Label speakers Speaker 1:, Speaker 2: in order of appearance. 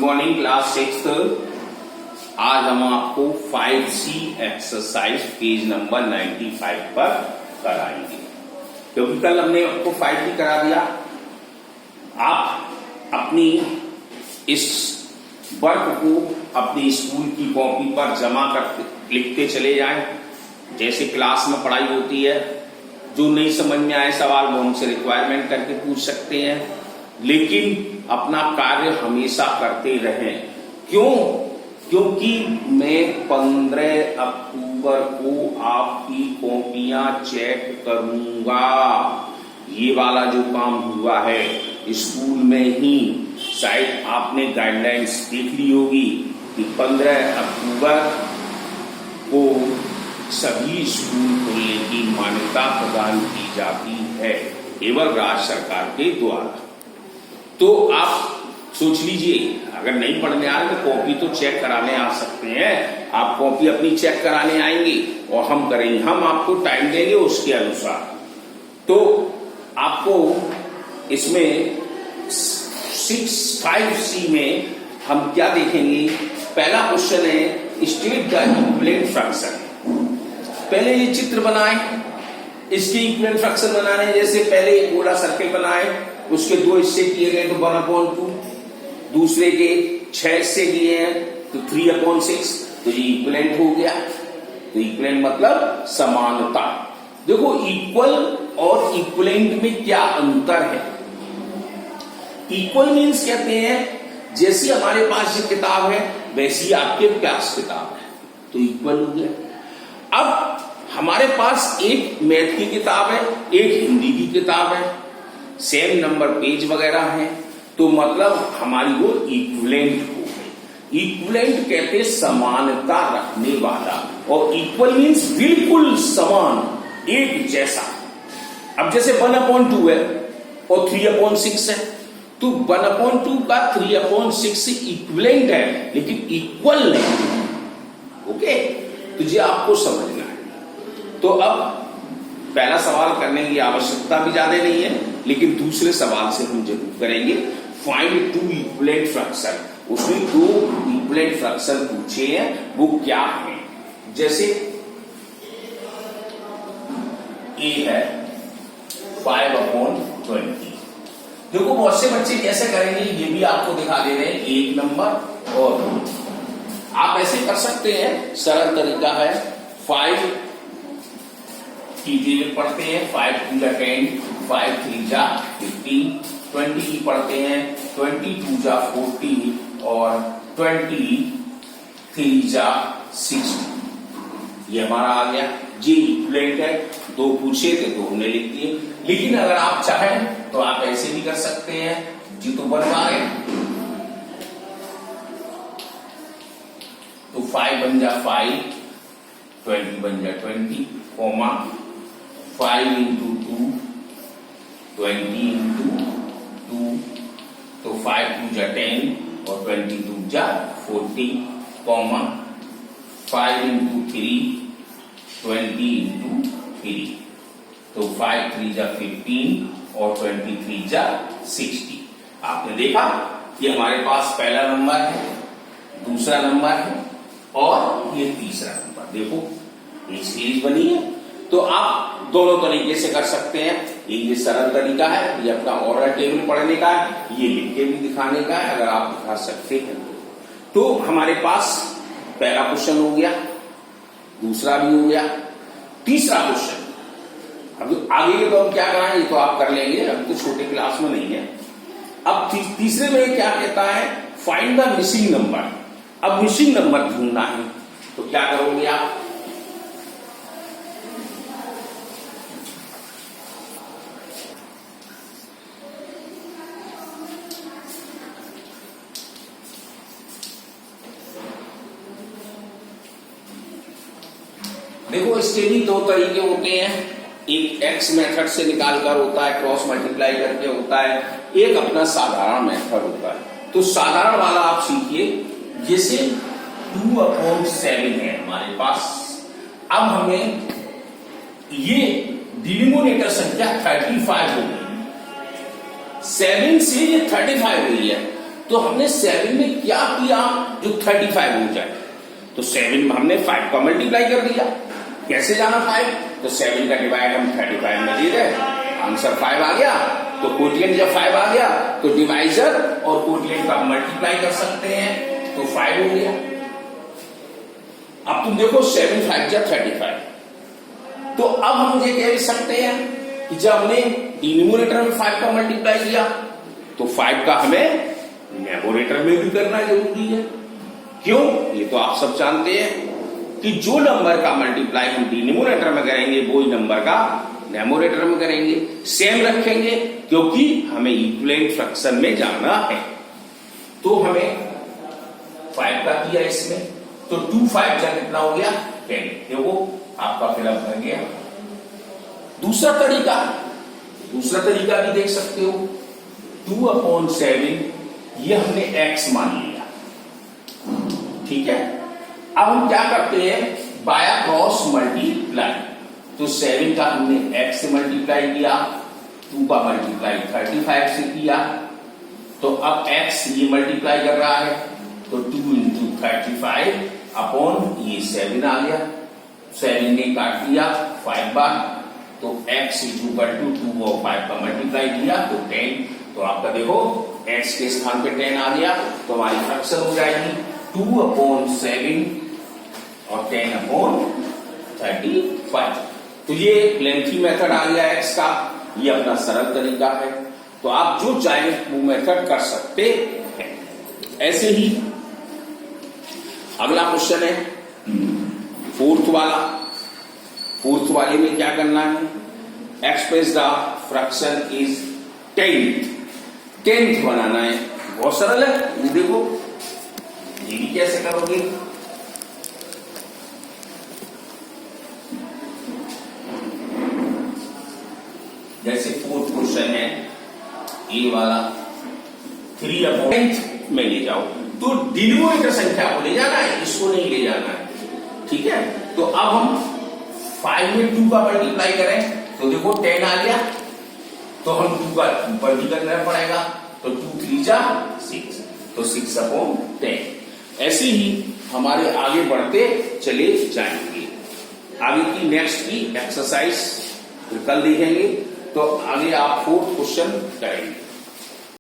Speaker 1: Morning class 6। आज हम आपको 5C एक्सरसाइज पेज नंबर 95 पर कराएंगे, क्योंकि कल हमने आपको 5D करा दिया। आप अपनी इस वर्क को अपनी स्कूल की कॉपी पर जमा करके लिखते चले जाएं। जैसे क्लास में पढ़ाई होती है, जो नहीं समझ में आए सवाल वो हमसे रिक्वायरमेंट करके पूछ सकते हैं, लेकिन अपना कार्य हमेशा करते रहें। क्यों? क्योंकि मैं 15 अक्टूबर को आपकी कॉपियां चेक करूंगा। ये वाला जो काम हुआ है स्कूल में ही, शायद आपने गाइडलाइंस देख ली होगी कि 15 अक्टूबर को सभी स्कूल खोलने की मान्यता प्रदान की जाती है केवल राज्य सरकार के द्वारा। तो आप सोच लीजिए, अगर नहीं पढ़ने आ रहे तो कॉपी तो चेक कराने आ सकते हैं। आप कॉपी अपनी चेक कराने आएंगे और हम करेंगे, हम आपको टाइम देंगे उसके अनुसार। तो आपको इसमें 5C में हम क्या देखेंगे? पहला क्वेश्चन है स्टेट द इक्विवेलेंट फ्रैक्शन। पहले ये चित्र बनाए, इसके इक्विवेलेंट फ्रैक्शन बनाने। जैसे पहले एक गोला सर्कल बनाए, उसके दो हिस्से किए गए तो 1/2, दूसरे के 6 हिस्से किए हैं तो 3/6, तो ये इक्विवेलेंट हो गया। तो इक्विवेलेंट मतलब समानता। देखो, इक्वल और इक्विवेलेंट में क्या अंतर है? इक्वल मीन्स कहते हैं जैसी हमारे पास ये किताब है वैसी आपके क्लास किताब है, तो इक्वल हो गया। अब हमारे पास एक मैथ की किताब है, एक हिंदी की किताब है, सेम नंबर पेज वगैरह है, तो मतलब हमारी वो इक्विवेलेंट हो गई। इक्विवेलेंट कहते समानता रखने वाला, और इक्वल मीन्स बिल्कुल समान, एक जैसा। अब जैसे 1/2 है और 3/6 है, तो 1/2 का 3/6 से इक्विवेलेंट है, लेकिन इक्वल नहीं। ओके, तो ये आपको समझना है। तो अब पहला सवाल करने की आवश्यकता भी ज्यादा नहीं है, लेकिन दूसरे सवाल से हम जरूर करेंगे। Find 2 equivalent fraction. उसमें 2 इक्विवेलेंट फ्रैक्शन पूछे हैं, वो क्या है? जैसे ए है 5/20। देखो, बहुत से बच्चे कैसे करेंगे ये भी आपको दिखा दे रहे हैं, 1 नंबर और 2। आप ऐसे कर सकते हैं, सरल तरीका है। 5 की टेबल पढ़ते हैं, 5 2 जा 10, 5 3 जा 15, 20 की पढ़ते हैं, 20 2 जा 40 और 20 3 जा 60। ये हमारा आ गया। ये इक्विवेलेंट है। 2 पूछे थे तो हमने लिख दिए, लेकिन अगर आप चाहें तो आप ऐसे भी कर सकते हैं, जी तो बनवा रहे तो 5 बन जा 5, 20 बन जा 20, 5 into 2, 20 into 2, तो 5 2 जा 10 और 20 2 जा 40, 5 into 3, 20 into 3, तो 5 3 जा 15 और 23 जा 60। आपने देखा कि हमारे पास पहला नंबर है, दूसरा नंबर है और ये तीसरा नंबर। देखो, एक सीरीज बनी है। तो आप दोनों तरीके से कर सकते हैं। ये सरल तरीका है, ये अपना ऑर्डर टेबल पढ़ने का है, ये लिख के भी दिखाने का है, अगर आप दिखा सकते हैं तो। हमारे पास पहला क्वेश्चन हो गया, दूसरा भी हो गया, तीसरा क्वेश्चन। अब आगे के तो हम क्या कराएंगे तो आप कर लेंगे, अब तो छोटे क्लास में नहीं है। अब तीसरे में क्या कहता है? Find the missing number. अब मिसिंग नंबर ढूंढना है, तो क्या करोगे आप? देखो, इसके भी 2 तरीके होते हैं। एक एक्स मेथड से निकालकर होता है, क्रॉस मल्टीप्लाई करके होता है, एक अपना साधारण मेथड होता है। तो साधारण वाला आप सीखिए। जैसे 2/7 है हमारे पास। अब हमें ये डिनोमिनेटर संख्या 35 हो गई, 7 से ये 35 हुई है, तो हमने 7 में क्या किया जो 35 हो जाए, तो 7 में हमने 5 का मल्टीप्लाई कर दिया। कैसे जाना 5, तो 7 का डिवाइड हम 35 में दे रहे, आंसर 5 आ गया। तो कोटियन जब 5 आ गया तो डिवाइजर और कोटियन का मल्टीप्लाई कर सकते हैं, तो 5 हो गया। अब तुम देखो 7 5 जा 35, तो अब हम ये कह सकते हैं कि जब हमने डिनोमिनेटर में 5 का मल्टीप्लाई किया तो 5 का हमें न्यूमरेटर में भी करना जरूरी है। क्यों? ये तो आप सब जानते हैं कि जो नंबर का मल्टीप्लाई हम डिनोमिनेटर में करेंगे वही नंबर का न्यूमरेटर में करेंगे, सेम रखेंगे, क्योंकि हमें इक्विवेलेंट फ्रैक्शन में जाना है। तो हमें 5 का किया इसमें, तो 2 5 जा कितना हो गया 10, देखो आपका फिलअप भर गया। दूसरा तरीका भी देख सकते हो, 2/7 ये हमने x मान लिया, ठीक है। अब हम क्या करते हैं, बाय क्रॉस मल्टीप्लाई, तो 7 का हमने x से मल्टीप्लाई किया, 2 का मल्टीप्लाई 35 से किया, तो अब x ये मल्टीप्लाई कर रहा है, तो 2 इंटू 35 अपॉन ये 7 आ गया, 7 ने काट दिया 5 बार, तो x इज इक्वल टू 2 और 5 का मल्टीप्लाई किया तो 10, तो आपका देखो x के स्थान पे 10 आ गया, तो हमारी फ्रैक्शन हो जाएगी 2/7 और 10/35। तो ये लेंथी मेथड आ गया x का, ये अपना सरल तरीका है। तो आप जो चाहे वो मेथड कर सकते हैं। ऐसे ही अगला क्वेश्चन है फोर्थ वाले में क्या करना है, express the fraction is 10th बनाना है। बहुत सरल है, ये देखो ये भी कैसे करोगे, जैसे फोर्थ क्वेश्चन है ए वाला, 3/10 में ले जाओ, तो डिनोमिनेटर संख्या को ले जाना है, इसको नहीं ले जाना है, ठीक है। तो अब हम 5 में 2 का मल्टीप्लाई करें, तो देखो 10 आ गया, तो हम 2 का ऊपर भी करना पड़ेगा, तो 2 3 जा 6, तो 6/10। ऐसे ही हमारे आगे बढ़ते चले जाएंगे। आगे की नेक्स्ट की एक्सरसाइज कल देखेंगे, तो आगे आप 4th क्वेश्चन करेंगे।